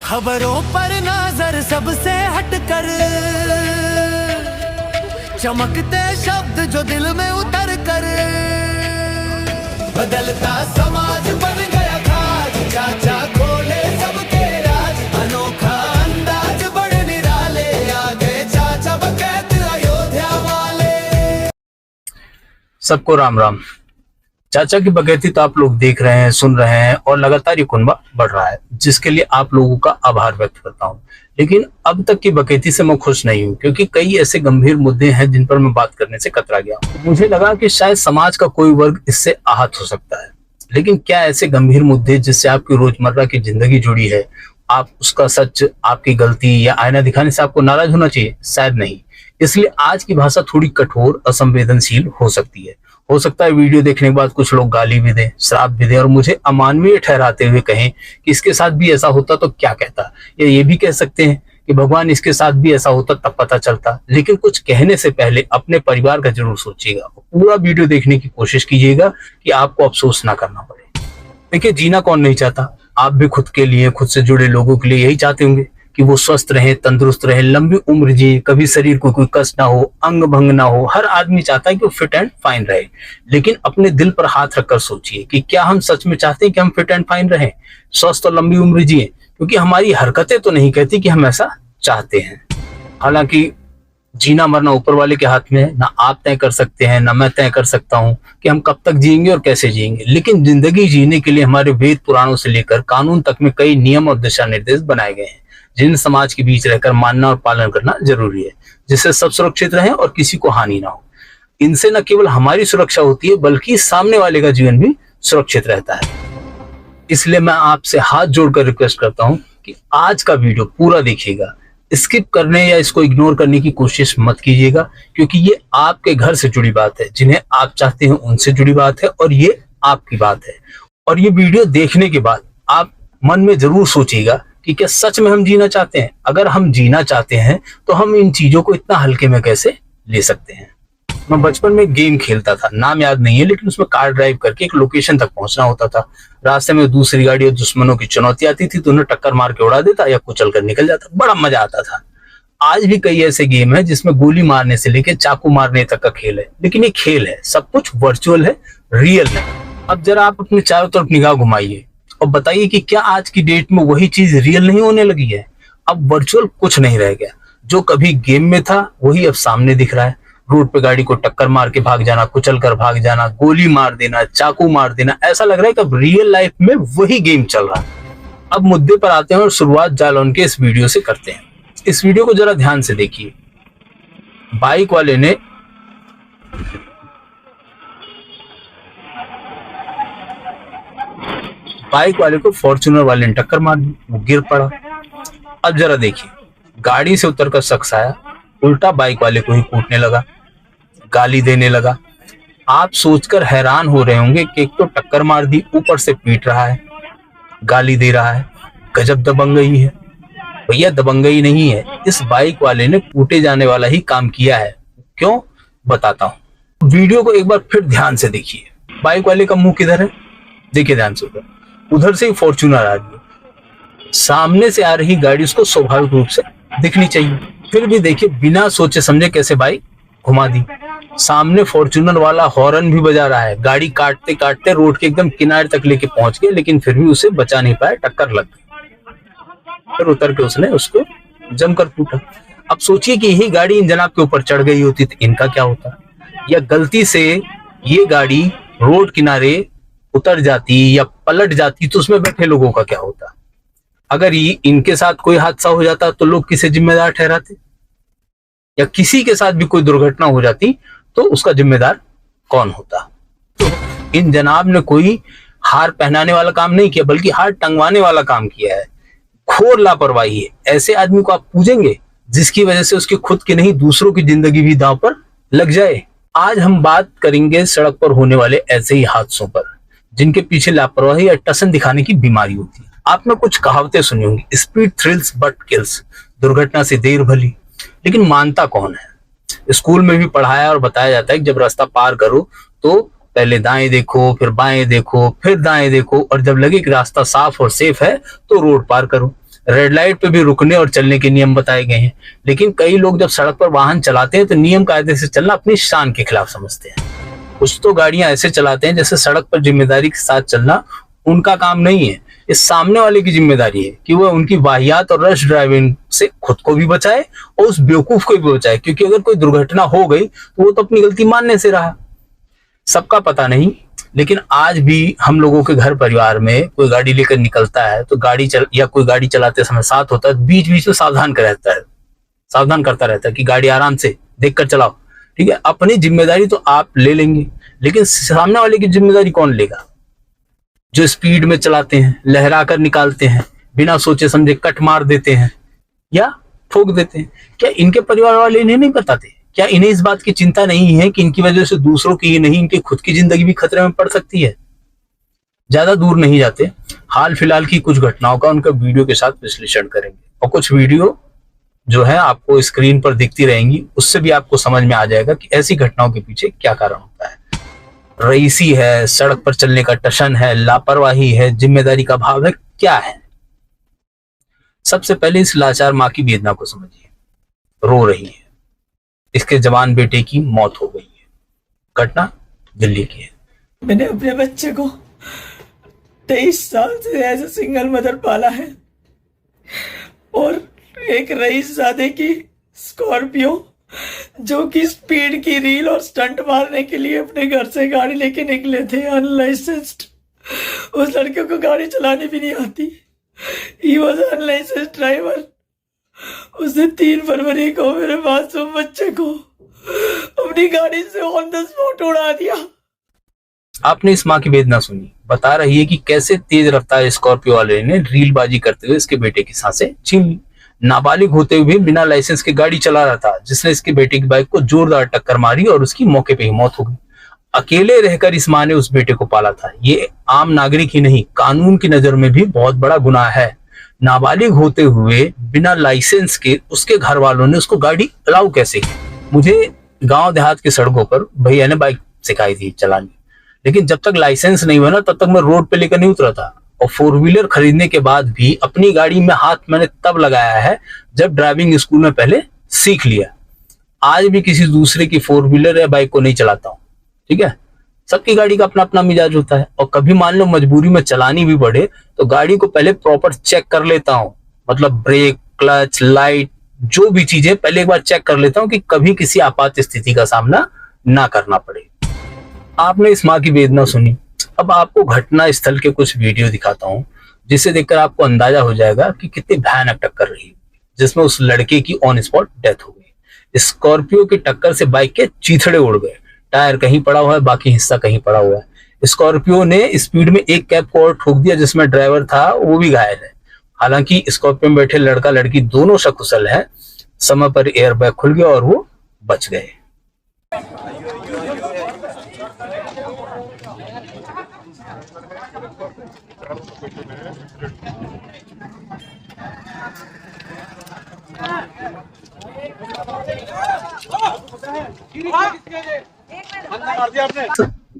खबरों पर नजर सबसे हटकर, चमकते शब्द जो दिल में उतर कर, बदलता समाज बन गया खाज, चाचा खोले सबके राज, अनोखा अंदाज बड़े निराले, आ गए चाचा बकैत अयोध्या वाले। सबको राम राम। चाचा की बगैती तो आप लोग देख रहे हैं, सुन रहे हैं और लगातार ये कुनबा बढ़ रहा है, जिसके लिए आप लोगों का आभार व्यक्त करता हूं। लेकिन अब तक की बगैती से मैं खुश नहीं हूं, क्योंकि कई ऐसे गंभीर मुद्दे हैं जिन पर मैं बात करने से कतरा गया हूं। मुझे लगा कि शायद समाज का कोई वर्ग इससे आहत हो सकता है, लेकिन क्या ऐसे गंभीर मुद्दे जिससे आपकी रोजमर्रा की जिंदगी जुड़ी है, आप उसका सच, आपकी गलती या आईना दिखाने से आपको नाराज होना चाहिए? शायद नहीं। इसलिए आज की भाषा थोड़ी कठोर, असंवेदनशील हो सकती है। हो सकता है वीडियो देखने के बाद कुछ लोग गाली भी दें, श्राप भी दें और मुझे अमानवीय ठहराते हुए कहें कि इसके साथ भी ऐसा होता तो क्या कहता, या ये भी कह सकते हैं कि भगवान इसके साथ भी ऐसा होता तब पता चलता। लेकिन कुछ कहने से पहले अपने परिवार का जरूर सोचिएगा। पूरा वीडियो देखने की कोशिश कीजिएगा कि आपको अफसोस ना करना पड़े। देखिए, जीना कौन नहीं चाहता। आप भी खुद के लिए, खुद से जुड़े लोगों के लिए यही चाहते होंगे कि वो स्वस्थ रहे, तंदुरुस्त रहे, लंबी उम्र जिए, कभी शरीर को कोई कष्ट ना हो, अंग भंग ना हो। हर आदमी चाहता है कि वो फिट एंड फाइन रहे। लेकिन अपने दिल पर हाथ रखकर सोचिए कि क्या हम सच में चाहते हैं कि हम फिट एंड फाइन रहें, स्वस्थ और लंबी उम्र जिए? क्योंकि हमारी हरकतें तो नहीं कहती कि हम ऐसा चाहते हैं। हालांकि जीना मरना ऊपर वाले के हाथ में है। ना आप तय कर सकते हैं, ना मैं तय कर सकता हूं कि हम कब तक जिएंगे और कैसे जिएंगे। लेकिन जिंदगी जीने के लिए हमारे वेद पुराणों से लेकर कानून तक में कई नियम और दिशा निर्देश बनाए गए हैं, जिन समाज के बीच रहकर मानना और पालन करना जरूरी है, जिससे सब सुरक्षित रहें और किसी को हानि ना हो। इनसे न केवल हमारी सुरक्षा होती है, बल्कि सामने वाले का जीवन भी सुरक्षित रहता है। इसलिए मैं आपसे हाथ जोड़कर रिक्वेस्ट करता हूं कि आज का वीडियो पूरा देखिएगा। स्किप करने या इसको इग्नोर करने की कोशिश मत कीजिएगा, क्योंकि ये आपके घर से जुड़ी बात है, जिन्हें आप चाहते हैं उनसे जुड़ी बात है, और ये आपकी बात है। और ये वीडियो देखने के बाद आप मन में जरूर सोचिएगा कि क्या सच में हम जीना चाहते हैं। अगर हम जीना चाहते हैं तो हम इन चीजों को इतना हल्के में कैसे ले सकते हैं। मैं बचपन में गेम खेलता था, नाम याद नहीं है, लेकिन उसमें कार ड्राइव करके एक लोकेशन तक पहुंचना होता था। रास्ते में दूसरी गाड़ी और दुश्मनों की चुनौती आती थी तो उन्हें टक्कर मार के उड़ा देता या कुचल कर निकल जाता। बड़ा मजा आता था। आज भी कई ऐसे गेम है जिसमें गोली मारने से लेकर चाकू मारने तक का खेल है, लेकिन ये खेल है, सब कुछ वर्चुअल है, रियल नहीं। अब जरा आप अपने चारों तरफ निगाह घुमाइए और बताइए कि क्या आज की डेट में वही चीज रियल नहीं होने लगी है? अब वर्चुअल कुछ नहीं रह गया। जो कभी गेम में था वही अब सामने दिख रहा है। रोड पे गाड़ी को टक्कर मार के भाग जाना, कुचल कर भाग जाना, गोली मार देना, चाकू मार देना, ऐसा लग रहा है कि अब रियल लाइफ में वही गेम चल रहा है। अब मुद्दे पर आते हैं और शुरुआत जालौन के इस वीडियो से करते हैं। इस वीडियो को जरा ध्यान से देखिए। बाइक वाले को फॉर्च्यूनर वाले ने टक्कर मार दी, वो गिर पड़ा। अब जरा देखिए, गाड़ी से उतरकर शख्स आया, उल्टा बाइक वाले को ही कूटने लगा, गाली देने लगा। आप सोचकर हैरान हो रहे होंगे कि एक तो टक्कर मार दी, ऊपर से पीट रहा है, गाली दे रहा है। गजब दबंगई है। भैया, दबंगई नहीं है, इस बाइक वाले ने कूटे जाने वाला ही काम किया है। क्यों, बताता हूं। वीडियो को एक बार फिर ध्यान से देखिए। बाइक वाले का मुंह किधर है? देखिए ध्यान से। उधर से ही फॉर्च्यूनर आ रही है। सामने से आ रही गाड़ी उसको स्वाभाविक रूप से दिखनी चाहिए, फिर भी देखिए बिना सोचे समझे कैसे बाइक घुमा दी। सामने फॉर्च्यूनर वाला हॉर्न भी बजा रहा है, गाड़ी काटते काटते रोड के एकदम किनारे तक लेके पहुंच गया, लेकिन फिर भी उसे बचा नहीं पाया, टक्कर लग गई। फिर उतर के उसने उसको जमकर कूटा। अब सोचिए कि यही गाड़ी इन जनाब के ऊपर चढ़ गई होती तो इनका क्या होता, या गलती से ये गाड़ी रोड किनारे उतर जाती या पलट जाती तो उसमें बैठे लोगों का क्या होता? अगर ये इनके साथ कोई हादसा हो जाता तो लोग किसे जिम्मेदार ठहराते? या किसी के साथ भी कोई दुर्घटना हो जाती तो उसका जिम्मेदार कौन होता? तो इन जनाब ने कोई हार पहनाने वाला काम नहीं किया, बल्कि हार टंगवाने वाला काम किया है। घोर लापरवाही है। ऐसे आदमी को आप पूजेंगे जिसकी वजह से उसकी खुद की नहीं दूसरों की जिंदगी भी दांव पर लग जाए। आज हम बात करेंगे सड़क पर होने वाले ऐसे ही हादसों पर, जिनके पीछे लापरवाही या टसन दिखाने की बीमारी होती है। आपने कुछ कहावतें सुनी होंगी, स्पीड थ्रिल्स बट किल्स, दुर्घटना से देर भली। लेकिन मानता कौन है? स्कूल में भी पढ़ाया और बताया जाता है कि जब रास्ता पार करो तो पहले दाएं देखो, फिर बाएं देखो, फिर दाएं देखो, और जब लगे कि रास्ता साफ और सेफ है तो रोड पार करो। रेड लाइट पे भी रुकने और चलने के नियम बताए गए हैं। लेकिन कई लोग जब सड़क पर वाहन चलाते हैं तो नियम कायदे से चलना अपनी शान के खिलाफ समझते हैं। कुछ तो गाड़ियां ऐसे चलाते हैं जैसे सड़क पर जिम्मेदारी के साथ चलना उनका काम नहीं है। इस सामने वाले की जिम्मेदारी है कि वह उनकी वाहियात और रश ड्राइविंग से खुद को भी बचाए और उस बेवकूफ को भी बचाए, क्योंकि अगर कोई दुर्घटना हो गई तो वो तो अपनी गलती मानने से रहा। सबका पता नहीं, लेकिन आज भी हम लोगों के घर परिवार में कोई गाड़ी लेकर निकलता है तो कोई गाड़ी चलाते समय साथ होता है, बीच बीच में सावधान करता रहता है कि गाड़ी आराम से देख कर चलाओ। ठीक है, अपनी जिम्मेदारी तो आप ले लेंगे, लेकिन सामने वाले की जिम्मेदारी कौन लेगा? जो स्पीड में चलाते हैं, लहरा कर निकालते हैं, बिना सोचे समझे कट मार देते हैं या ठोक देते हैं, क्या इनके परिवार वाले इन्हें नहीं बताते? क्या इन्हें इस बात की चिंता नहीं है कि इनकी वजह से दूसरों की ही नहीं, इनकी खुद की जिंदगी भी खतरे में पड़ सकती है? ज्यादा दूर नहीं जाते, हाल फिलहाल की कुछ घटनाओं का उनका वीडियो के साथ विश्लेषण करेंगे और कुछ वीडियो जो है आपको स्क्रीन पर दिखती रहेंगी, उससे भी आपको समझ में आ जाएगा कि ऐसी घटनाओं के पीछे क्या कारण होता है। रईसी है, सड़क पर चलने का टशन है, लापरवाही है, जिम्मेदारी का अभाव है, क्या है? सबसे पहले इस लाचार माँ की वेदना को समझिए। रो रही है, इसके जवान बेटे की मौत हो गई है। घटना दिल्ली की है। मैंने अपने बच्चे को 23 साल से एज ए सिंगल मदर पाला है और एक रईसजादे की स्कॉर्पियो जो कि स्पीड की रील और स्टंट मारने के लिए अपने घर से गाड़ी लेके निकले थे अनलाइसेंस्ड। उस लड़के को गाड़ी चलानी भी नहीं आती। He was unlicensed driver. उसने 3 फरवरी को मेरे मासूम बच्चे को अपनी गाड़ी से ऑन द स्पॉट उड़ा दिया। आपने इस माँ की वेदना सुनी, बता रही है कि कैसे तेज रफ्तार स्कॉर्पियो वाले ने रीलबाजी करते हुए इसके बेटे की सांसें छीन ली। नाबालिग होते हुए बिना लाइसेंस के गाड़ी चला रहा था, जिसने इसके बेटे की बाइक को जोरदार टक्कर मारी और उसकी मौके पे ही मौत हो गई। अकेले रहकर इस माँ ने उस बेटे को पाला था। ये आम नागरिक ही नहीं, कानून की नजर में भी बहुत बड़ा गुनाह है। नाबालिग होते हुए बिना लाइसेंस के उसके घर वालों ने उसको गाड़ी अलाउ कैसे की? मुझे गांव देहात की सड़कों पर भैया ने बाइक सिखाई थी चलानी, लेकिन जब तक लाइसेंस नहीं बना तब तक मैं रोड पे लेकर नहीं उतरा था। और 4 व्हीलर खरीदने के बाद भी अपनी गाड़ी में हाथ मैंने तब लगाया है जब ड्राइविंग स्कूल में पहले सीख लिया। आज भी किसी दूसरे की 4 व्हीलर या बाइक को नहीं चलाता हूँ। ठीक है, सबकी गाड़ी का अपना अपना मिजाज होता है और कभी मान लो मजबूरी में चलानी भी पड़े तो गाड़ी को पहले प्रॉपर चेक कर लेता हूँ। मतलब ब्रेक, क्लच, लाइट, जो भी चीजें पहले एक बार चेक कर लेता हूँ कि कभी किसी आपात स्थिति का सामना ना करना पड़े। आपने इस माँ की वेदना सुनी, अब आपको घटना स्थल के कुछ वीडियो दिखाता हूं जिसे देखकर आपको अंदाजा हो जाएगा कि कितनी भयानक टक्कर रही, जिसमें उस लड़के की ऑन स्पॉट डेथ हो गई। स्कॉर्पियो की टक्कर से बाइक के चीथड़े उड़ गए, टायर कहीं पड़ा हुआ है, बाकी हिस्सा कहीं पड़ा हुआ है। स्कॉर्पियो ने स्पीड में एक कैब को और ठोक दिया जिसमें ड्राइवर था वो भी घायल है। हालांकि स्कॉर्पियो में बैठे लड़का लड़की दोनों सकुशल है। समय पर एयरबैग खुल गया और वो बच गए।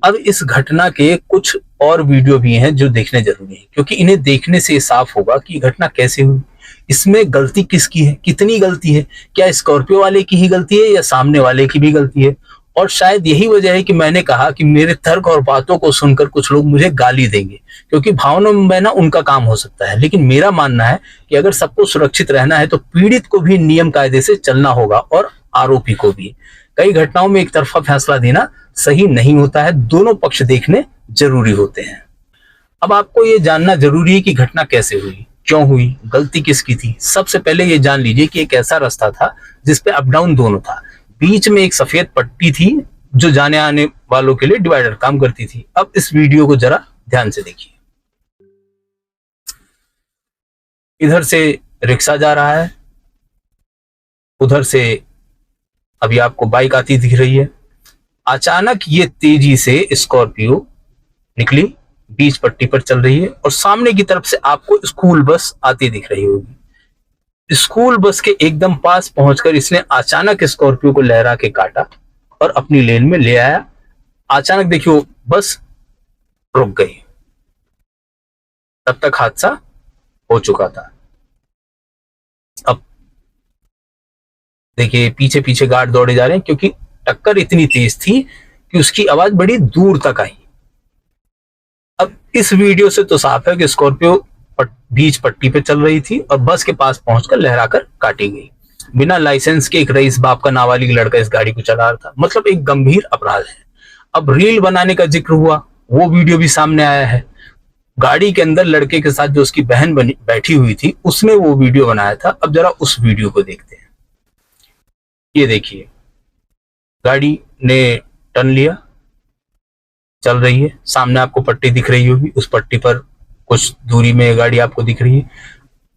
अब इस घटना के कुछ और वीडियो भी हैं जो देखने जरूरी है, क्योंकि इन्हें देखने से साफ होगा कि घटना कैसे हुई, इसमें गलती किसकी है, कितनी गलती है, क्या स्कॉर्पियो वाले की ही गलती है या सामने वाले की भी गलती है। और शायद यही वजह है कि मैंने कहा कि मेरे तर्क और बातों को सुनकर कुछ लोग मुझे गाली देंगे, क्योंकि भावनाओं में बहना उनका काम हो सकता है। लेकिन मेरा मानना है कि अगर सबको सुरक्षित रहना है तो पीड़ित को भी नियम कायदे से चलना होगा और आरोपी को भी। कई घटनाओं में एक तरफा फैसला देना सही नहीं होता है, दोनों पक्ष देखने जरूरी होते हैं। अब आपको ये जानना जरूरी है कि घटना कैसे हुई, क्यों हुई, गलती किसकी थी। सबसे पहले ये जान लीजिए कि एक ऐसा रास्ता था जिसपे अप डाउन दोनों था, बीच में एक सफेद पट्टी थी जो जाने आने वालों के लिए डिवाइडर काम करती थी। अब इस वीडियो को जरा ध्यान से देखिए। इधर से रिक्शा जा रहा है, उधर से अभी आपको बाइक आती दिख रही है। अचानक ये तेजी से स्कॉर्पियो निकली, बीच पट्टी पर चल रही है और सामने की तरफ से आपको स्कूल बस आती दिख रही होगी। स्कूल बस के एकदम पास पहुंचकर इसने अचानक स्कॉर्पियो को लहरा के काटा और अपनी लेन में ले आया। अचानक देखियो बस रुक गई, तब तक हादसा हो चुका था। देखिए पीछे पीछे गार्ड दौड़े जा रहे हैं, क्योंकि टक्कर इतनी तेज थी कि उसकी आवाज बड़ी दूर तक आई। अब इस वीडियो से तो साफ है कि स्कॉर्पियो बीच पट्टी पे चल रही थी और बस के पास पहुंचकर लहराकर काटी गई। बिना लाइसेंस के एक रईस बाप का नाबालिग लड़का इस गाड़ी को चला रहा था, मतलब एक गंभीर अपराध है। अब रील बनाने का जिक्र हुआ, वो वीडियो भी सामने आया है। गाड़ी के अंदर लड़के के साथ जो उसकी बहन बैठी हुई थी, उसने वो वीडियो बनाया था। अब जरा उस वीडियो को देखते हैं। ये देखिए, गाड़ी ने टर्न लिया, चल रही है, सामने आपको पट्टी दिख रही होगी, उस पट्टी पर कुछ दूरी में गाड़ी आपको दिख रही है।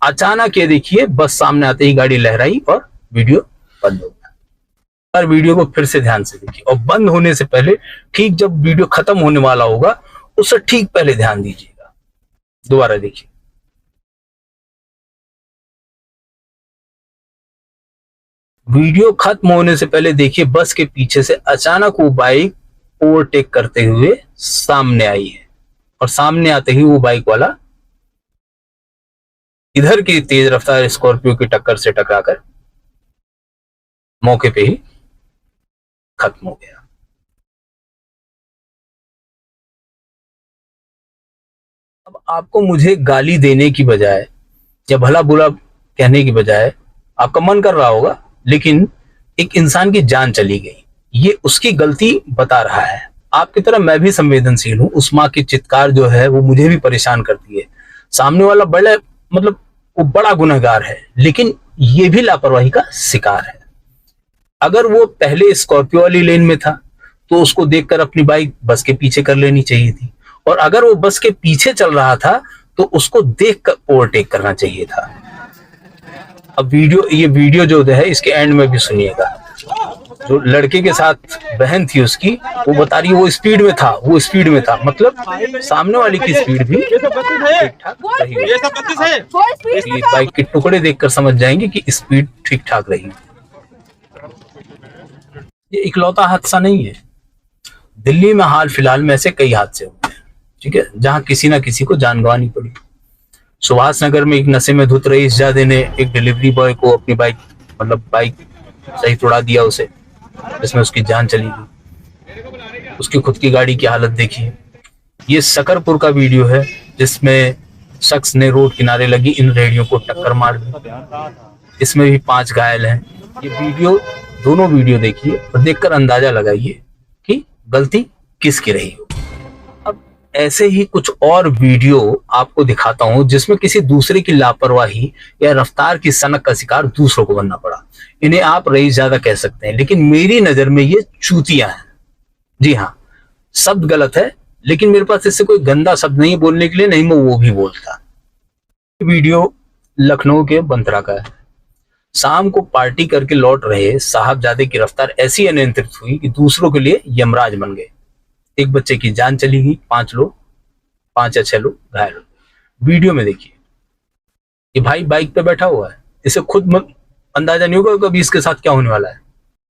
अचानक ये देखिए, बस सामने आते ही गाड़ी लहराई और वीडियो बंद हो गया। और वीडियो को फिर से ध्यान से देखिए, और बंद होने से पहले, ठीक जब वीडियो खत्म होने वाला होगा, उससे ठीक पहले ध्यान दीजिएगा। दोबारा देखिए, वीडियो खत्म होने से पहले देखिए, बस के पीछे से अचानक वो बाइक ओवरटेक करते हुए सामने आई है, और सामने आते ही वो बाइक वाला इधर की तेज रफ्तार स्कॉर्पियो की टक्कर से टकराकर मौके पे ही खत्म हो गया। अब आपको मुझे गाली देने की बजाय या भला बुरा कहने की बजाय आपका मन कर रहा होगा, लेकिन एक इंसान की जान चली गई, ये उसकी गलती बता रहा है। आपकी तरह मैं भी संवेदनशील हूं। उस माँ की चित्कार जो है वो मुझे भी परेशान करती है। सामने वाला वो बड़ा गुनहगार है, लेकिन ये भी लापरवाही का शिकार है। अगर वो पहले स्कॉर्पियो वाली लेन में था तो उसको देखकर अपनी बाइक बस के पीछे कर लेनी चाहिए थी, और अगर वो बस के पीछे चल रहा था तो उसको देखकर ओवरटेक करना चाहिए था। अब ये वीडियो जो है, इसके एंड में भी सुनिएगा। जो लड़के के साथ बहन थी उसकी, वो बता रही है वो स्पीड में था, मतलब सामने वाले की स्पीड भी ठीक ठाक रही। बाइक के टुकड़े देखकर समझ जाएंगे कि स्पीड ठीक ठाक रही। ये इकलौता हादसा नहीं है। दिल्ली में हाल फिलहाल में ऐसे कई हादसे हुए हैं, ठीक है, जहां किसी ना किसी को जान गंवानी पड़ी। सुभाष नगर में एक नशे में धुत रईसजादे ने एक डिलीवरी बॉय को अपनी बाइक सही उड़ा दिया उसे, जिसमें उसकी जान चली गई। उसकी खुद की गाड़ी की हालत देखिए। ये सकरपुर का वीडियो है, जिसमें शख्स ने रोड किनारे लगी इन रेहड़ियों को टक्कर मार दी। इसमें भी 5 घायल हैं। ये दोनों वीडियो देखिए और देखकर अंदाजा लगाइए कि गलती किसकी रही हो। अब ऐसे ही कुछ और वीडियो आपको दिखाता हूं, जिसमें किसी दूसरे की लापरवाही या रफ्तार की सनक का शिकार दूसरों को बनना पड़ा। इन्हें आप रईस ज्यादा कह सकते हैं, लेकिन मेरी नजर में ये चूतियां हैं। जी हाँ, शब्द गलत है, लेकिन मेरे पास इससे कोई गंदा शब्द नहीं बोलने के लिए, नहीं मैं वो भी बोलता। वीडियो लखनऊ के बंतरा का है। शाम को पार्टी करके लौट रहे साहबजादे की रफ्तार ऐसी अनियंत्रित हुई कि दूसरों के लिए यमराज बन गए। एक बच्चे की जान चली गई, 5 या 6 लोग घायल हो गए। वीडियो में देखिए, ये भाई बाइक पे बैठा हुआ है, इसे खुद अंदाजा नहीं होगा कभी इसके साथ क्या होने वाला है।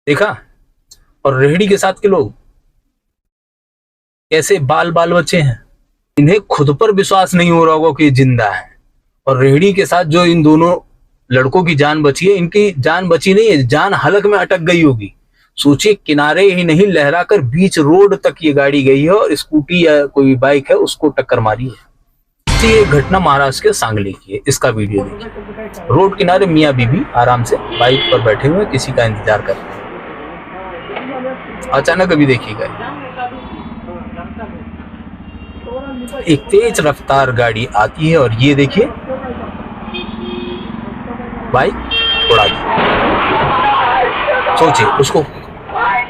देखा? और रेहड़ी के साथ के लोग कैसे बाल बच्चे हैं, इन्हें खुद पर विश्वास नहीं हो रहा होगा कि ये जिंदा है। और रेहड़ी के साथ जो इन दोनों लड़कों की जान बची है, इनकी जान बची नहीं है, जान हलक में अटक गई होगी। सोचिए, किनारे ही नहीं लहराकर बीच रोड तक ये गाड़ी गई है और स्कूटी या कोई बाइक है उसको टक्कर मारी है। ये घटना महाराष्ट्र के सांगली की है। इसका वीडियो देखिए। रोड किनारे मियां बीबी आराम से बाइक पर बैठे हुए किसी का इंतजार कर रहे हैं। अचानक अभी देखिएगा, एक तेज रफ्तार गाड़ी आती है और ये देखिए बाइक उड़ा दी। सोचिए, उसको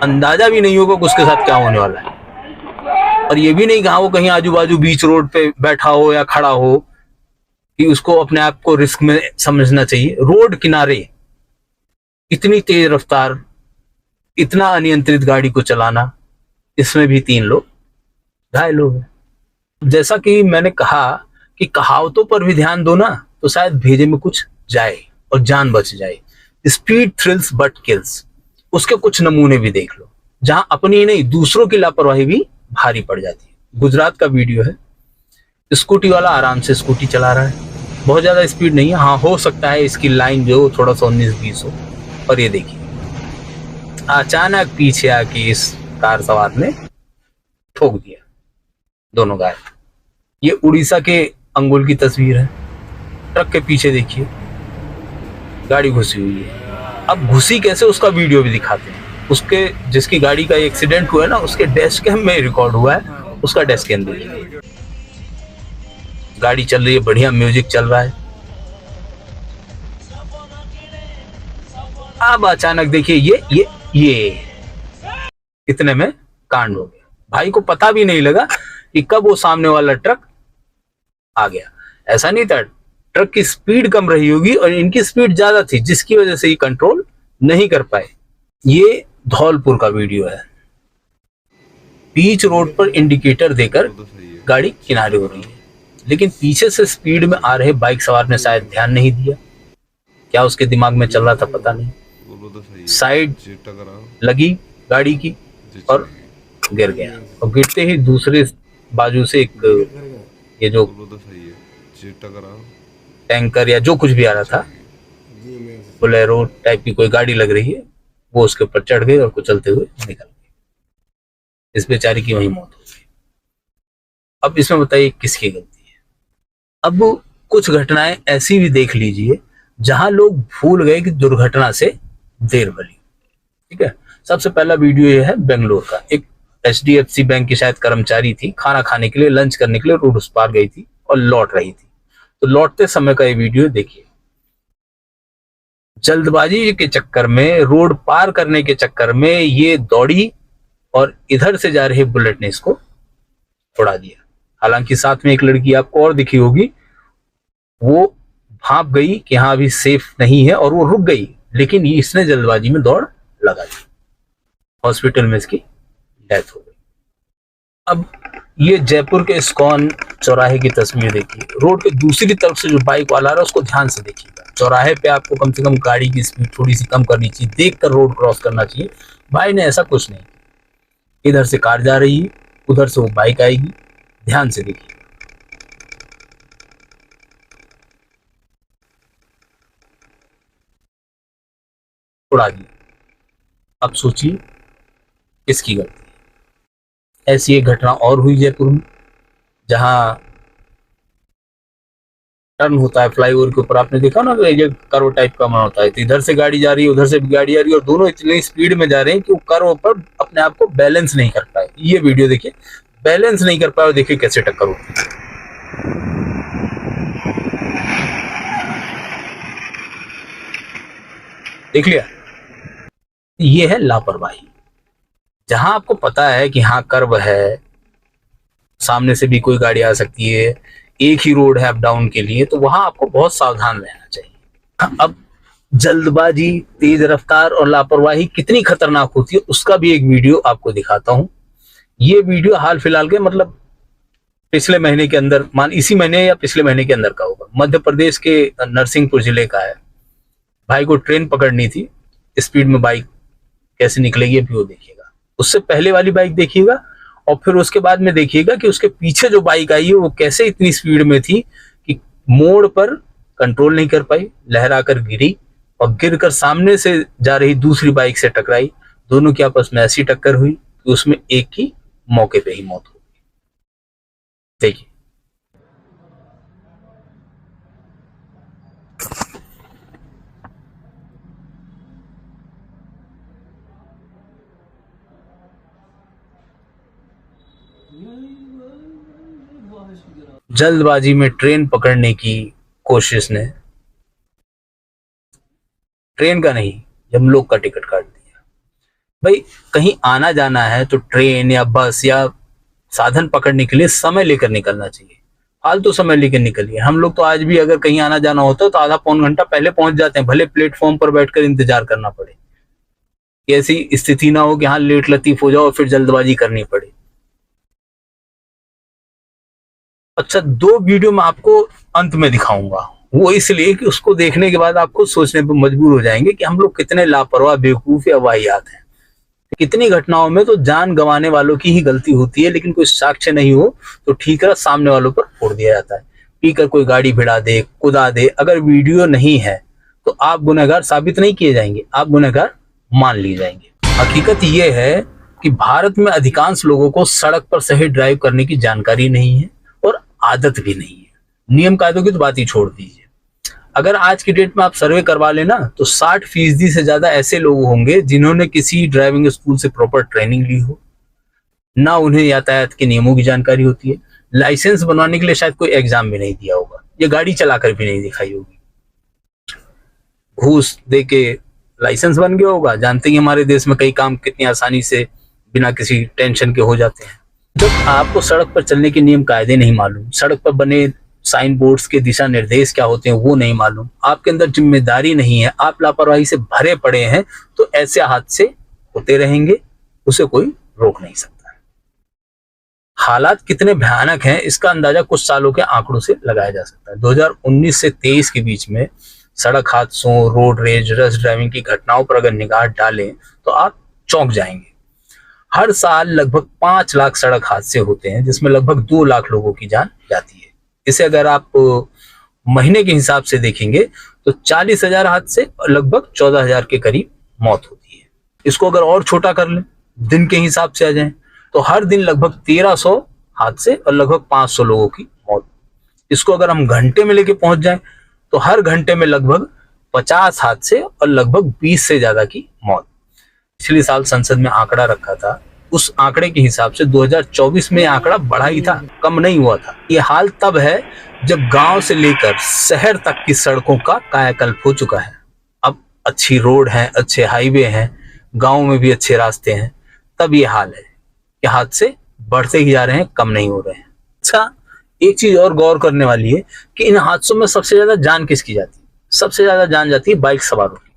अंदाजा भी नहीं होगा कि उसके साथ क्या होने वाला है। और ये भी नहीं कहा वो कहीं आजू बाजू बीच रोड पे बैठा हो या खड़ा हो कि उसको अपने आप को रिस्क में समझना चाहिए। रोड किनारे इतनी तेज रफ्तार, इतना अनियंत्रित गाड़ी को चलाना, इसमें भी 3 लोग घायल हो गए। जैसा कि मैंने कहा कि कहावतों पर भी ध्यान दो ना, तो शायद भेजे में कुछ जाए और जान बच जाए। स्पीड थ्रिल्स बट किल्स, उसके कुछ नमूने भी देख लो, जहां अपनी ही नहीं दूसरों की लापरवाही भी भारी पड़ जाती है। गुजरात का वीडियो है। स्कूटी वाला आराम से स्कूटी चला रहा है, बहुत ज्यादा स्पीड नहीं है। हाँ, हो सकता है इसकी लाइन जो थोड़ा सा 19-20 हो। और ये देखिए, अचानक पीछे आके इस कार सवार ने ठोक दिया, दोनों गायब। ये उड़ीसा के अंगुल की तस्वीर है। ट्रक के पीछे देखिए गाड़ी घुसी हुई है। अब घुसी कैसे उसका वीडियो भी दिखाते हैं। उसके जिसकी गाड़ी का एक्सीडेंट हुआ है ना, उसके डैश कैम में रिकॉर्ड हुआ है। उसका डैश कैम देखिए, गाड़ी चल रही है, बढ़िया म्यूजिक चल रहा है। अब अचानक देखिए ये इतने में कांड हो गया। भाई को पता भी नहीं लगा कि कब वो सामने वाला ट्रक आ गया। ऐसा नहीं था, ट्रक की स्पीड कम रही होगी और इनकी स्पीड ज्यादा थी, जिसकी वजह से ये कंट्रोल नहीं कर पाए। ये धौलपुर का वीडियो है। बीच रोड पर इंडिकेटर देकर गाड़ी किनारे हो रही है, लेकिन पीछे से स्पीड में आ रहे बाइक सवार ने शायद ध्यान नहीं दिया। क्या उसके दिमाग में चल रहा था पता नहीं। साइड लगी गाड़ी की और गिर गया, और गिरते ही दूसरे बाजू से एक ये जो टैंकर या जो कुछ भी आ रहा था, बोलेरो टाइप की कोई गाड़ी लग रही है, वो उसके ऊपर चढ़ गई और कुचलते हुए निकल गई। इस बेचारी की वहीं मौत हो गई। अब इसमें बताइए किसकी गलती है। अब कुछ घटनाएं ऐसी भी देख लीजिए जहां लोग भूल गए कि दुर्घटना से देर भली। ठीक है, सबसे पहला वीडियो ये है बेंगलोर का। एक HDFC बैंक की शायद कर्मचारी थी, खाना खाने के लिए, लंच करने के लिए रोड उस पार गई थी और लौट रही थी। तो लौटते समय का ये वीडियो देखिए। जल्दबाजी के चक्कर में, रोड पार करने के चक्कर में ये दौड़ी और इधर से जा रही बुलेट ने इसको उड़ा दिया। हालांकि साथ में एक लड़की आपको और दिखी होगी, वो भाप गई कि हाँ अभी सेफ नहीं है और वो रुक गई, लेकिन इसने जल्दबाजी में दौड़ लगा दी। हॉस्पिटल में इसकी डेथ हो गई। अब ये जयपुर के इस्कॉन चौराहे की तस्वीर देखिए। रोड के दूसरी तरफ से जो बाइक वाला आ रहा है उसको ध्यान से देखिएगा। चौराहे पे आपको कम से कम गाड़ी की स्पीड थोड़ी सी कम करनी चाहिए, देखकर रोड क्रॉस करना चाहिए। भाई ने ऐसा कुछ नहीं किया। इधर से कार जा रही है, उधर से वो बाइक आएगी, ध्यान से देखिए। उड़ा दिया। अब सोचिए किसकी गलती है। ऐसी एक घटना और हुई जयपुर में, जहां टर्न होता है फ्लाईओवर के ऊपर, आपने देखा ना ये कर्व टाइप का बना होता है। तो इधर से गाड़ी जा रही है, उधर से भी गाड़ी आ रही है, और दोनों इतनी स्पीड में जा रहे हैं कि वो कर्व पर अपने आप को बैलेंस नहीं कर पाए। ये वीडियो देखिए, बैलेंस नहीं कर पाए और देखिए कैसे टक्कर होती है। देख लिया, ये है लापरवाही। जहां आपको पता है कि हाँ कर्व है, सामने से भी कोई गाड़ी आ सकती है, एक ही रोड है अप डाउन के लिए, तो वहां आपको बहुत सावधान रहना चाहिए। अब जल्दबाजी, तेज रफ्तार और लापरवाही कितनी खतरनाक होती है उसका भी एक वीडियो आपको दिखाता हूं। ये वीडियो हाल फिलहाल के, मतलब पिछले महीने के अंदर, मान इसी महीने या पिछले महीने के अंदर का होगा। मध्य प्रदेश के नरसिंहपुर जिले का है। भाई को ट्रेन पकड़नी थी, स्पीड में बाइक कैसे निकलेगी अभी वो देखिएगा। उससे पहले वाली बाइक देखिएगा और फिर उसके बाद में देखिएगा कि उसके पीछे जो बाइक आई है वो कैसे इतनी स्पीड में थी कि मोड़ पर कंट्रोल नहीं कर पाई, लहराकर गिरी और गिरकर सामने से जा रही दूसरी बाइक से टकराई। दोनों की आपस में ऐसी टक्कर हुई कि उसमें एक की मौके पे ही मौत हो गई। देखिए, जल्दबाजी में ट्रेन पकड़ने की कोशिश ने ट्रेन का नहीं, यमलोक का टिकट काट दिया। भाई कहीं आना जाना है तो ट्रेन या बस या साधन पकड़ने के लिए समय लेकर निकलना चाहिए। फालतू समय लेकर निकलिए। हम लोग तो आज भी अगर कहीं आना जाना होता है तो आधा पौन घंटा पहले पहुंच जाते हैं, भले प्लेटफॉर्म पर बैठकर इंतजार करना पड़े। ऐसी स्थिति ना हो कि हाँ लेट लतीफ हो जाओ और फिर जल्दबाजी करनी पड़े। अच्छा, 2 वीडियो मैं आपको अंत में दिखाऊंगा, वो इसलिए कि उसको देखने के बाद आप खुद सोचने पर मजबूर हो जाएंगे कि हम लोग कितने लापरवाह, बेवकूफ या वाहियात हैं। कितनी घटनाओं में तो जान गंवाने वालों की ही गलती होती है, लेकिन कोई साक्ष्य नहीं हो तो ठीक है सामने वालों पर फोड़ दिया जाता है। पीकर कोई गाड़ी भिड़ा दे, कुदा दे, अगर वीडियो नहीं है तो आप गुनहगार साबित नहीं किए जाएंगे, आप गुनहगार मान लिए जाएंगे। हकीकत ये है कि भारत में अधिकांश लोगों को सड़क पर सही ड्राइव करने की जानकारी नहीं है और आदत भी नहीं है। नियम कायदों की तो बात ही छोड़ दीजिए। अगर आज की डेट में आप सर्वे करवा लेना तो 60% से ज्यादा ऐसे लोग होंगे जिन्होंने किसी ड्राइविंग स्कूल से प्रॉपर ट्रेनिंग ली हो, ना उन्हें यातायात के नियमों की जानकारी होती है, लाइसेंस बनवाने के लिए शायद कोई एग्जाम भी नहीं दिया होगा, या गाड़ी चलाकर भी नहीं दिखाई होगी, घूस दे के लाइसेंस बन गया होगा। जानते ही हमारे देश में कई काम कितनी आसानी से बिना किसी टेंशन के हो जाते हैं। जब आपको सड़क पर चलने के नियम कायदे नहीं मालूम, सड़क पर बने साइन बोर्ड्स के दिशा निर्देश क्या होते हैं वो नहीं मालूम, आपके अंदर जिम्मेदारी नहीं है, आप लापरवाही से भरे पड़े हैं, तो ऐसे हादसे होते रहेंगे, उसे कोई रोक नहीं सकता। हालात कितने भयानक हैं इसका अंदाजा कुछ सालों के आंकड़ों से लगाया जा सकता है। 2019 से 23 के बीच में सड़क हादसों, रोड रेज, रश ड्राइविंग की घटनाओं पर अगर निगाह डालें तो आप चौंक जाएंगे। हर साल लगभग 5 लाख सड़क हादसे होते हैं, जिसमें लगभग 2 लाख लोगों की जान जाती है। इसे अगर आप महीने के हिसाब से देखेंगे तो 40,000 हादसे और लगभग 14,000 के करीब मौत होती है। इसको अगर और छोटा कर लें, दिन के हिसाब से आ जाएं, तो हर दिन लगभग 1300 हादसे और लगभग 500 लोगों की मौत। इसको अगर हम घंटे में लेके पहुंच जाएं तो हर घंटे में लगभग 50 हादसे और लगभग 20 से ज्यादा की मौत। पिछले साल संसद में आंकड़ा रखा था, उस आंकड़े के हिसाब से 2024 में आंकड़ा बढ़ा ही था, कम नहीं हुआ था। ये हाल तब है जब गांव से लेकर शहर तक की सड़कों का कायाकल्प हो चुका है। अब अच्छी रोड है, अच्छे हाईवे हैं, गांव में भी अच्छे रास्ते हैं, तब ये हाल है कि हादसे बढ़ते ही जा रहे हैं, कम नहीं हो रहे हैं। अच्छा, एक चीज और गौर करने वाली है कि इन हादसों में सबसे ज्यादा जान किसकी जाती है? सबसे ज्यादा जान जाती है बाइक सवारों की।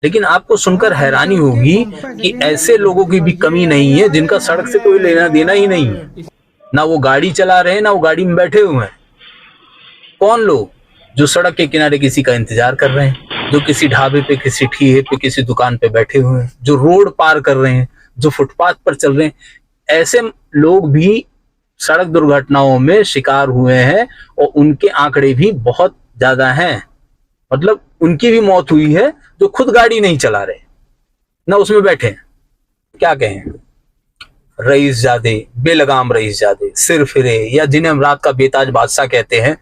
लेकिन आपको सुनकर हैरानी होगी कि ऐसे लोगों की भी कमी नहीं है जिनका सड़क से कोई लेना देना ही नहीं है, ना वो गाड़ी चला रहे हैं, ना वो गाड़ी में बैठे हुए हैं। कौन लोग? जो सड़क के किनारे किसी का इंतजार कर रहे हैं, जो किसी ढाबे पे, किसी ठिये पे, किसी दुकान पे बैठे हुए हैं, जो रोड पार कर रहे हैं, जो फुटपाथ पर चल रहे हैं, ऐसे लोग भी सड़क दुर्घटनाओं में शिकार हुए हैं और उनके आंकड़े भी बहुत ज्यादा हैं। मतलब उनकी भी मौत हुई है जो खुद गाड़ी नहीं चला रहे, ना उसमें बैठे हैं। क्या कहें, रईस जादे, बेलगाम रईस जादे, सिर फिरे, या जिन्हें हम रात का बेताज बादशाह कहते हैं,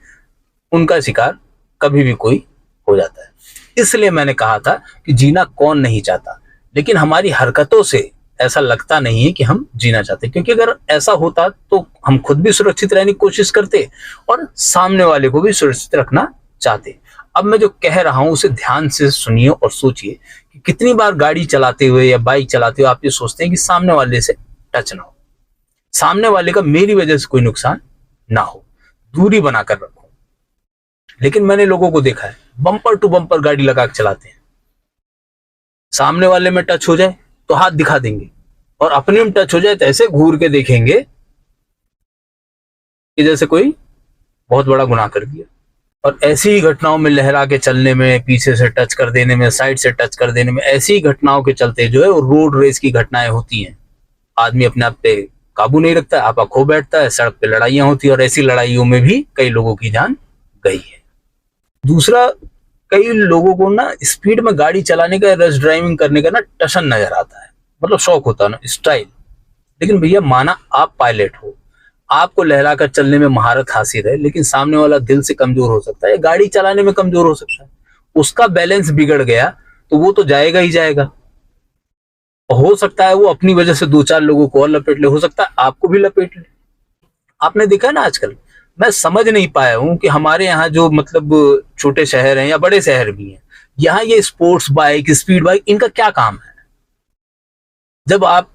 उनका शिकार कभी भी कोई हो जाता है। इसलिए मैंने कहा था कि जीना कौन नहीं चाहता, लेकिन हमारी हरकतों से ऐसा लगता नहीं है कि हम जीना चाहते, क्योंकि अगर ऐसा होता तो हम खुद भी सुरक्षित रहने की कोशिश करते और सामने वाले को भी सुरक्षित रखना चाहते। अब मैं जो कह रहा हूं उसे ध्यान से सुनिए और सोचिए कि कितनी बार गाड़ी चलाते हुए या बाइक चलाते हुए आप ये सोचते हैं कि सामने वाले से टच ना हो, सामने वाले का मेरी वजह से कोई नुकसान ना हो, दूरी बनाकर रखो। लेकिन मैंने लोगों को देखा है बम्पर टू बम्पर गाड़ी लगा के चलाते हैं, सामने वाले में टच हो जाए तो हाथ दिखा देंगे और अपने में टच हो जाए तो ऐसे घूर के देखेंगे कि जैसे कोई बहुत बड़ा गुनाह कर दिया। और ऐसी ही घटनाओं में लहरा के चलने में, पीछे से टच कर देने में, साइड से टच कर देने में, ऐसी ही घटनाओं के चलते जो है वो रोड रेस की घटनाएं होती हैं। आदमी अपने आप पे काबू नहीं रखता है, आपा खो बैठता है, सड़क पे लड़ाइयां होती है और ऐसी लड़ाइयों में भी कई लोगों की जान गई है। दूसरा, कई लोगों को ना स्पीड में गाड़ी चलाने का, रश ड्राइविंग करने का ना टशन नजर आता है, मतलब शौक होता है ना, स्टाइल। लेकिन भैया माना आप पायलट हो, आपको लहरा कर चलने में महारत हासिल है, लेकिन सामने वाला दिल से कमजोर हो सकता है, गाड़ी चलाने में कमजोर हो सकता है, उसका बैलेंस बिगड़ गया तो वो तो जाएगा ही जाएगा। हो सकता है वो अपनी वजह से 2-4 लोगों को और लपेट ले, हो सकता है आपको भी लपेट ले। आपने देखा है ना आजकल, मैं समझ नहीं पाया हूं कि हमारे यहाँ जो मतलब छोटे शहर हैं या बड़े शहर भी हैं, यहाँ ये स्पोर्ट्स बाइक, स्पीड बाइक, इनका क्या काम है? जब आप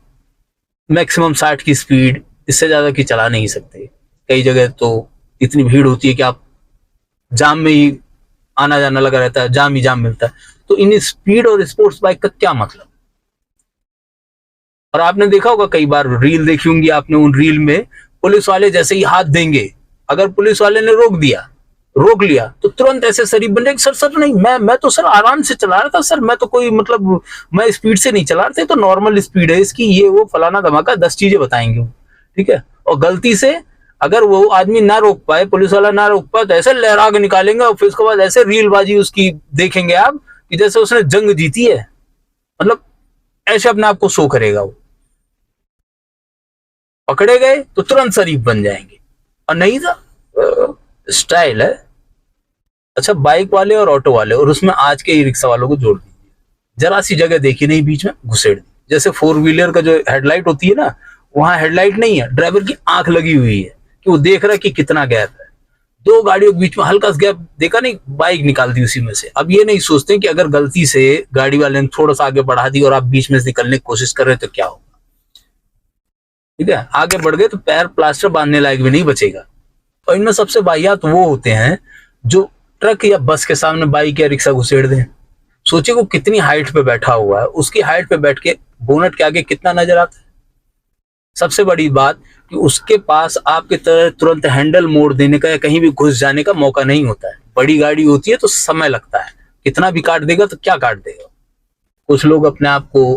मैक्सिमम 60 की स्पीड, इससे ज्यादा की चला नहीं सकते, कई जगह तो इतनी भीड़ होती है कि आप जाम में ही आना जाना लगा रहता है, जाम ही जाम मिलता है, तो इन स्पीड और स्पोर्ट्स बाइक का क्या मतलब? और आपने देखा होगा, कई बार रील देखी होंगी आपने, उन रील में पुलिस वाले जैसे ही हाथ देंगे, अगर पुलिस वाले ने रोक लिया तो तुरंत ऐसे शरीफ बन जाए, सर नहीं, मैं तो सर आराम से चला रहा था सर, मैं तो कोई मतलब मैं स्पीड से नहीं चला रहा था, तो नॉर्मल स्पीड है इसकी, ये वो फलाना धमाका, 10 चीजें बताएंगे, ठीक है। और गलती से अगर वो आदमी ना रोक पाए, पुलिस वाला ना रोक पाए, तो ऐसे लहरा के निकालेंगे और फिर उसके बाद ऐसे रीलबाजी उसकी देखेंगे आप कि जैसे उसने जंग जीती है। मतलब ऐसे अपने आप को शो करेगा। वो पकड़े गए तो तुरंत शरीफ बन जाएंगे, और नहीं था स्टाइल है। अच्छा, बाइक वाले और ऑटो वाले और उसमें आज के ई रिक्शा वालों को जोड़ दीजिए, जरा सी जगह देखी नहीं, बीच में घुसेड़ दी। जैसे 4 व्हीलर का जो हेडलाइट होती है ना, वहां हेडलाइट नहीं है, ड्राइवर की आंख लगी हुई है कि वो देख रहा है कि कितना गैप है। 2 गाड़ियों के बीच में हल्का सा गैप देखा नहीं, बाइक निकाल दी उसी में से। अब ये नहीं सोचते कि अगर गलती से गाड़ी वाले ने थोड़ा सा आगे बढ़ा दी और आप बीच में से निकलने की कोशिश कर रहे तो क्या होगा। ठीक है, आगे बढ़ गए तो पैर प्लास्टर बांधने लायक भी नहीं बचेगा। और इनमें सबसे वाहियात वो होते हैं जो ट्रक या बस के सामने बाइक या रिक्शा घुसेड़ दें। सोचिए वो कितनी हाइट पे बैठा हुआ है, उसकी हाइट पे बैठ के बोनट के आगे कितना नजर आता है। सबसे बड़ी बात कि उसके पास आपके तरह तुरंत हैंडल मोड़ देने का या कहीं भी घुस जाने का मौका नहीं होता है। बड़ी गाड़ी होती है तो समय लगता है, कितना भी काट देगा तो क्या काट देगा। कुछ लोग अपने आप को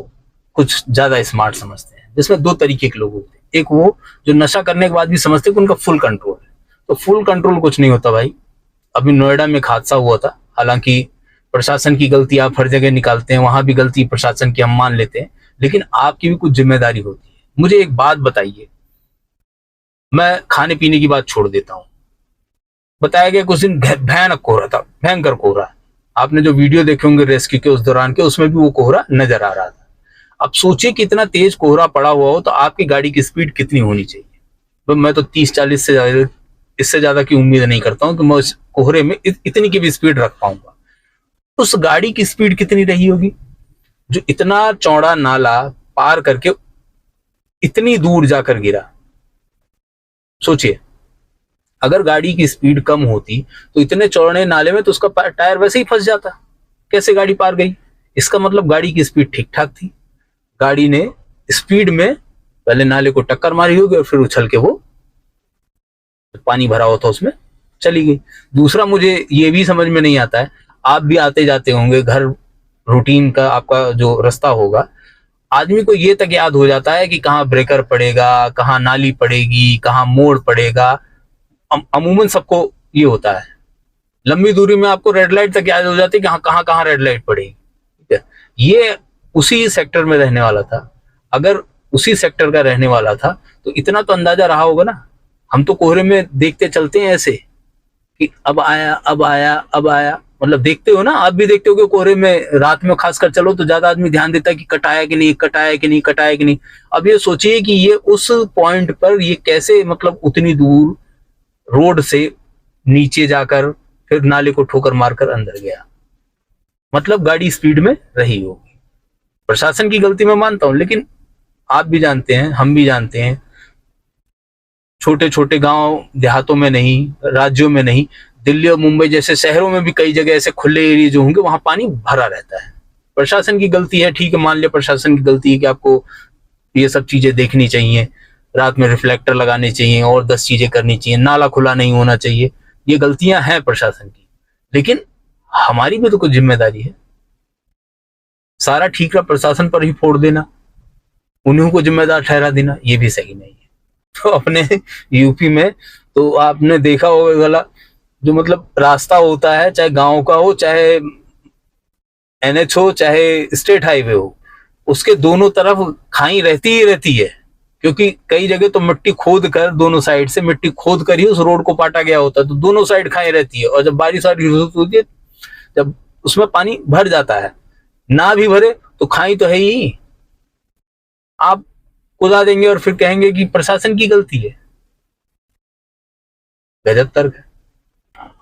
कुछ ज्यादा स्मार्ट समझते हैं, जिसमें 2 तरीके के लोग होते हैं। एक वो जो नशा करने के बाद भी समझते हैं कि उनका फुल कंट्रोल है, तो फुल कंट्रोल कुछ नहीं होता भाई। अभी नोएडा में एक हादसा हुआ था, हालांकि प्रशासन की गलती आप हर जगह निकालते हैं, वहां भी गलती प्रशासन की हम मान लेते हैं, लेकिन आपकी भी कुछ जिम्मेदारी होती है। मुझे एक बात बताइए, मैं खाने पीने की बात छोड़ देता हूं। बताया गया कुछ दिन भयानक कोहरा था, भयंकर कोहरा। आपने जो वीडियो देखे होंगे रेस्क्यू के उस दौरान के, उसमें भी वो कोहरा नजर आ रहा था। अब सोचिए कि इतना तेज कोहरा पड़ा हुआ हो तो आपकी गाड़ी की स्पीड कितनी होनी चाहिए। तो मैं तो 30-40 से ज्यादा, इससे ज्यादा की उम्मीद नहीं करता हूं कि मैं उस कोहरे में इतनी की भी स्पीड रख पाऊंगा। उस गाड़ी की स्पीड कितनी रही होगी जो इतना चौड़ा नाला पार करके इतनी दूर जाकर गिरा। सोचिए, अगर गाड़ी की स्पीड कम होती तो इतने चौड़े नाले में तो उसका टायर वैसे ही फंस जाता। कैसे गाड़ी पार गई? इसका मतलब गाड़ी की स्पीड ठीक ठाक थी। गाड़ी ने स्पीड में पहले नाले को टक्कर मारी होगी और फिर उछल के वो पानी भरा हुआ था उसमें चली गई। दूसरा, मुझे ये भी समझ में नहीं आता है, आप भी आते जाते होंगे, घर रूटीन का आपका जो रास्ता होगा, आदमी को ये तक याद हो जाता है कि कहाँ ब्रेकर पड़ेगा, कहाँ नाली पड़ेगी, कहाँ मोड़ पड़ेगा। अमूमन सबको ये होता है। लंबी दूरी में आपको रेड लाइट तक याद हो जाती है कि कहाँ कहाँ रेड लाइट पड़ेगी। ठीक है, ये उसी सेक्टर में रहने वाला था। अगर उसी सेक्टर का रहने वाला था तो इतना तो अंदाजा रहा होगा ना। हम तो कोहरे में देखते चलते हैं ऐसे कि अब आया अब आया अब आया, मतलब देखते हो ना, आप भी देखते हो कि कोहरे में रात में खासकर चलो तो ज्यादा आदमी ध्यान देता है कि कटाया कि नहीं, कटाया कि नहीं, कटाया कि नहीं। अब ये सोचिए कि ये उस पॉइंट पर ये कैसे, मतलब उतनी दूर रोड से नीचे जाकर फिर नाले को ठोकर मारकर अंदर गया। मतलब गाड़ी स्पीड में रही होगी। प्रशासन की गलती मैं मानता हूं, लेकिन आप भी जानते हैं, हम भी जानते हैं, छोटे छोटे गांव देहातों में नहीं, राज्यों में नहीं, दिल्ली और मुंबई जैसे शहरों में भी कई जगह ऐसे खुले एरिया जो होंगे वहां पानी भरा रहता है। प्रशासन की गलती है, ठीक है, मान लिया प्रशासन की गलती है कि आपको ये सब चीजें देखनी चाहिए, रात में रिफ्लेक्टर लगाने चाहिए और 10 चीजें करनी चाहिए, नाला खुला नहीं होना चाहिए। ये गलतियां हैं प्रशासन की, लेकिन हमारी भी तो कुछ जिम्मेदारी है। सारा ठीकरा प्रशासन पर ही फोड़ देना, उन्हीं को जिम्मेदार ठहरा देना, ये भी सही नहीं है। तो अपने यूपी में तो आपने देखा होगा गला, जो मतलब रास्ता होता है, चाहे गांव का हो, चाहे एनएच हो, चाहे स्टेट हाईवे हो, उसके दोनों तरफ खाई रहती ही रहती है। क्योंकि कई जगह तो मिट्टी खोद कर, दोनों साइड से मिट्टी खोद कर ही उस रोड को पाटा गया होता है, तो दोनों साइड खाई रहती है। और जब बारिश होती है, जब उसमें पानी भर जाता है, ना भी भरे तो खाई तो है ही, आप कुदा देंगे और फिर कहेंगे कि प्रशासन की गलती है। गजब तर्क है।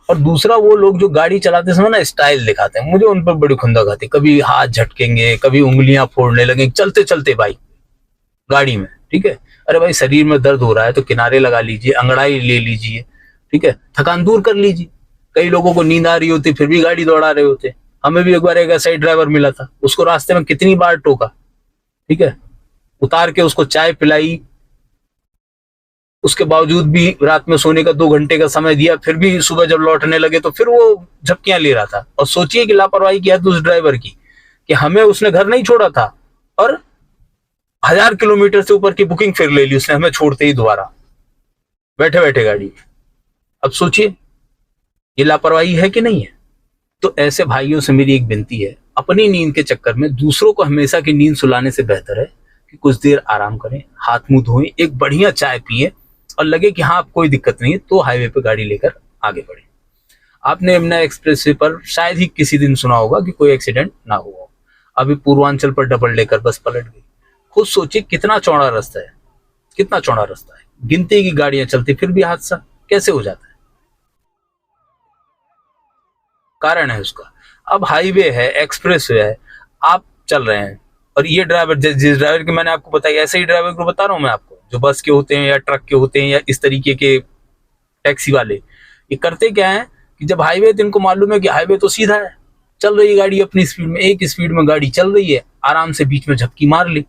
और दूसरा, वो लोग जो गाड़ी चलाते समय ना स्टाइल दिखाते हैं, मुझे उन पर बड़ी खुंदक आती है। कभी हाथ झटकेंगे, कभी उंगलियां फोड़ने लगेंगे चलते चलते बाइक गाड़ी में। ठीक है, अरे भाई शरीर में दर्द हो रहा है तो किनारे लगा लीजिए, अंगड़ाई ले लीजिए, ठीक है, थकान दूर कर लीजिए। कई लोगों को नींद आ रही होती फिर भी गाड़ी दौड़ा रहे होते। हमें भी एक बार एक ऐसा ही ड्राइवर मिला था, उसको रास्ते में कितनी बार टोका, ठीक है, उतार के उसको चाय पिलाई, उसके बावजूद भी रात में सोने का 2 घंटे का समय दिया, फिर भी सुबह जब लौटने लगे तो फिर वो झपकियां ले रहा था। और सोचिए कि लापरवाही की हद उस ड्राइवर की कि हमें उसने घर नहीं छोड़ा था और 1000 किलोमीटर से ऊपर की बुकिंग फिर ले ली उसने हमें छोड़ते ही दोबारा, बैठे बैठे गाड़ी। अब सोचिए ये लापरवाही है कि नहीं है? तो ऐसे भाइयों से मेरी एक विनती है, अपनी नींद के चक्कर में दूसरों को हमेशा की नींद सुलाने से बेहतर है कि कुछ देर आराम करें, हाथ मुंह धोएं, एक बढ़िया चाय पिए और लगे कि हाँ कोई दिक्कत नहीं है तो हाईवे पे गाड़ी लेकर आगे बढ़े। आपने यमुना एक्सप्रेस वे पर शायद ही किसी दिन सुना होगा कि कोई एक्सीडेंट ना हुआ। अभी पूर्वांचल पर डबल डेकर बस पलट गई। खुद सोचिए कितना चौड़ा रास्ता है, कितना चौड़ा रास्ता है, गिनती की गाड़ियां चलती फिर भी हादसा कैसे हो जाता है? कारण है उसका। अब हाईवे है, एक्सप्रेस वे है, आप चल रहे हैं और ये ड्राइवर, जिस ड्राइवर की मैंने आपको बताया, ऐसे ही ड्राइवर को बता रहा हूं मैं आपको, जो बस के होते हैं या ट्रक के होते हैं या इस तरीके के टैक्सी वाले, ये करते क्या है कि जब हाईवे, तो इनको मालूम है कि हाईवे तो सीधा है, चल रही है गाड़ी अपनी स्पीड में, एक स्पीड में गाड़ी चल रही है, आराम से बीच में झपकी मार ली।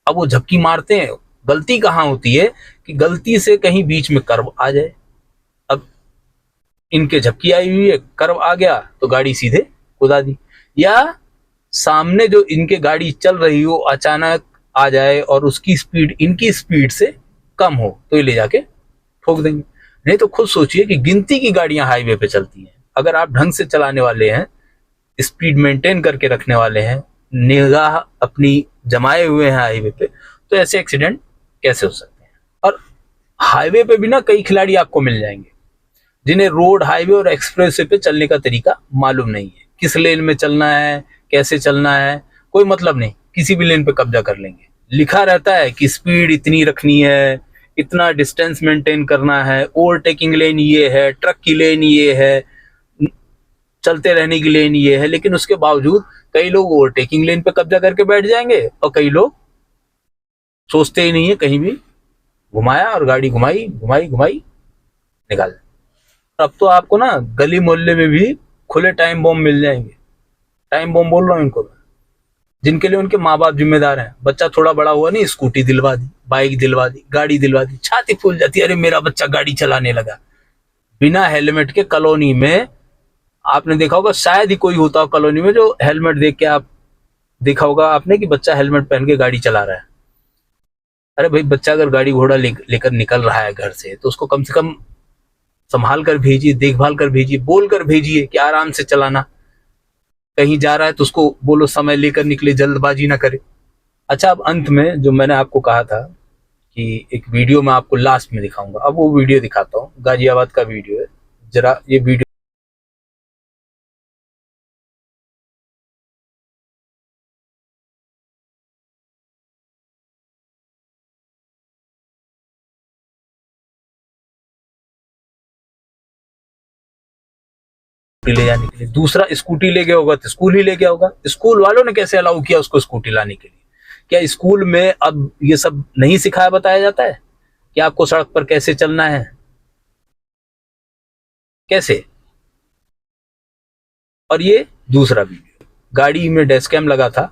अब वो झपकी मारते हैं, गलती कहाँ होती है कि गलती से कहीं बीच में कर्व आ जाए। अब इनके झपकी आई हुई है, कर्व आ गया तो गाड़ी सीधे कुदा दी, या सामने जो इनके गाड़ी चल रही हो अचानक आ जाए और उसकी स्पीड इनकी स्पीड से कम हो तो ये ले जाके ठोक देंगे। नहीं तो खुद सोचिए कि गिनती की गाड़ियां हाईवे पे चलती हैं, अगर आप ढंग से चलाने वाले हैं, स्पीड मेंटेन करके रखने वाले हैं, निगाह अपनी जमाए हुए हैं हाईवे पे, तो ऐसे एक्सीडेंट कैसे हो सकते हैं? और हाईवे पे भी ना कई खिलाड़ी आपको मिल जाएंगे जिन्हें रोड, हाईवे और एक्सप्रेस वे पे चलने का तरीका मालूम नहीं है, किस लेन में चलना है, कैसे चलना है, कोई मतलब नहीं, किसी भी लेन पे कब्जा कर लेंगे। लिखा रहता है कि स्पीड इतनी रखनी है, इतना डिस्टेंस मेंटेन करना है, ओवरटेकिंग लेन ये है, ट्रक की लेन ये है, चलते रहने की लेन ये है, लेकिन उसके बावजूद कई लोग ओवरटेकिंग लेन पे कब्जा करके बैठ जाएंगे और कई लोग सोचते ही नहीं है, कहीं भी घुमाया और गाड़ी घुमाई घुमाई घुमाई निकाल। अब तो आपको ना गली मोहल्ले में भी खुले टाइम बॉम्ब मिल जाएंगे। टाइम बॉम्ब बोल रहा हूँ इनको, जिनके लिए उनके माँ बाप जिम्मेदार हैं। बच्चा थोड़ा बड़ा हुआ, नहीं स्कूटी दिलवा दी, बाइक दिलवा दी, गाड़ी दिलवा दी, छाती फूल जाती है, अरे मेरा बच्चा गाड़ी चलाने लगा बिना हेलमेट के। कॉलोनी में आपने देखा होगा, शायद ही कोई होता हो कॉलोनी में जो हेलमेट देख के, आप देखा होगा आपने कि बच्चा हेलमेट पहन के गाड़ी चला रहा है। अरे भाई, बच्चा अगर गाड़ी घोड़ा लेकर निकल रहा है घर से तो उसको कम से कम संभाल कर भेजिए, देखभाल कर भेजिए, बोल कर भेजिए कि आराम से चलाना। कहीं जा रहा है तो उसको बोलो समय लेकर निकले, जल्दबाजी ना करे। अच्छा, अब अंत में जो मैंने आपको कहा था कि एक वीडियो मैं आपको लास्ट में दिखाऊंगा, अब वो वीडियो दिखाता हूँ। गाजियाबाद का वीडियो है, जरा ये वीडियो ले जाने के लिए। दूसरा स्कूटी ले गया होगा तो स्कूल ही ले गया होगा। स्कूल वालों ने कैसे अलाउ किया उसको स्कूटी लाने के लिए? क्या स्कूल में अब ये सब नहीं सिखाया बताया जाता है कि आपको सड़क पर कैसे चलना है, कैसे? और ये दूसरा वीडियो, गाड़ी में डैश कैम लगा था,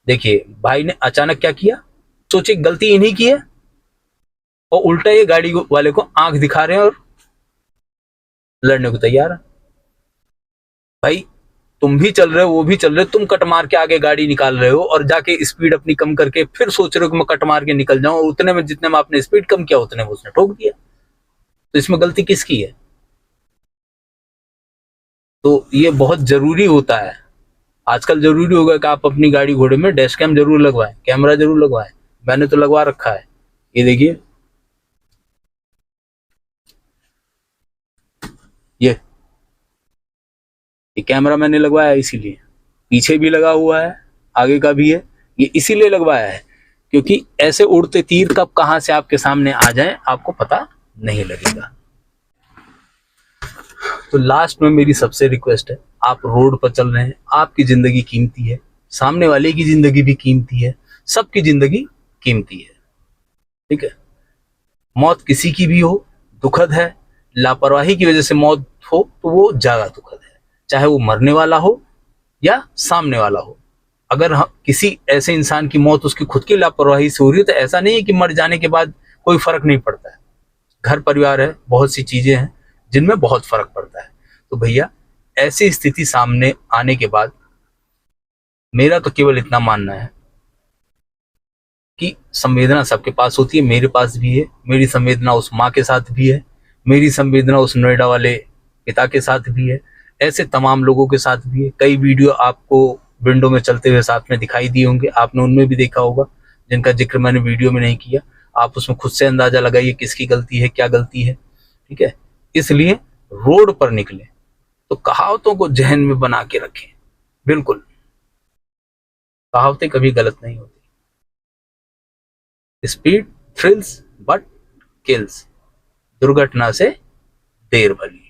देखिए भाई ने अचानक क्या किया, सोचे गलती इन्हीं की है और उल्टा ये गाड़ी वाले को आंख दिखा रहे हैं और लड़ने को तैयार है। भाई तुम भी चल रहे हो, वो भी चल रहे हो, तुम कट मार के आगे गाड़ी निकाल रहे हो और जाके स्पीड अपनी कम करके फिर सोच रहे हो कि मैं कट मार के निकल जाऊं, और उतने में जितने में आपने स्पीड कम किया उतने में उसने ठोक दिया। तो इसमें गलती किसकी है? तो ये बहुत जरूरी होता है, आजकल जरूरी होगा कि आप अपनी गाड़ी घोड़े में डैश कैम जरूर लगवाएं, कैमरा जरूर लगवाएं। मैंने तो लगवा रखा है, ये देखिए, ये कैमरा मैंने लगवाया है, इसीलिए पीछे भी लगा हुआ है, आगे का भी है। ये इसीलिए लगवाया है क्योंकि ऐसे उड़ते तीर कब कहां से आपके सामने आ जाएं आपको पता नहीं लगेगा। तो लास्ट में मेरी सबसे रिक्वेस्ट है, आप रोड पर चल रहे हैं, आपकी जिंदगी कीमती है, सामने वाले की जिंदगी भी कीमती है, सबकी जिंदगी कीमती है, ठीक है? मौत किसी की भी हो दुखद है, लापरवाही की वजह से मौत हो तो वो ज्यादा दुखद है, चाहे वो मरने वाला हो या सामने वाला हो। अगर किसी ऐसे इंसान की मौत उसकी खुद की लापरवाही से हो रही है तो ऐसा नहीं है कि मर जाने के बाद कोई फर्क नहीं पड़ता है। घर परिवार है, बहुत सी चीजें हैं जिनमें बहुत फर्क पड़ता है। तो भैया, ऐसी स्थिति सामने आने के बाद मेरा तो केवल इतना मानना है कि संवेदना सबके पास होती है, मेरे पास भी है। मेरी संवेदना उस माँ के साथ भी है, मेरी संवेदना उस नोएडा वाले पिता के साथ भी है, ऐसे तमाम लोगों के साथ भी है। कई वीडियो आपको विंडो में चलते हुए साथ में दिखाई दिए होंगे, आपने उनमें भी देखा होगा, जिनका जिक्र मैंने वीडियो में नहीं किया। आप उसमें खुद से अंदाजा लगाइए किसकी गलती है, क्या गलती है, ठीक है। इसलिए रोड पर निकले तो कहावतों को जहन में बना के रखें। बिल्कुल, कहावतें कभी गलत नहीं होती। स्पीड थ्रिल्स बट किल्स, दुर्घटना से देर भली।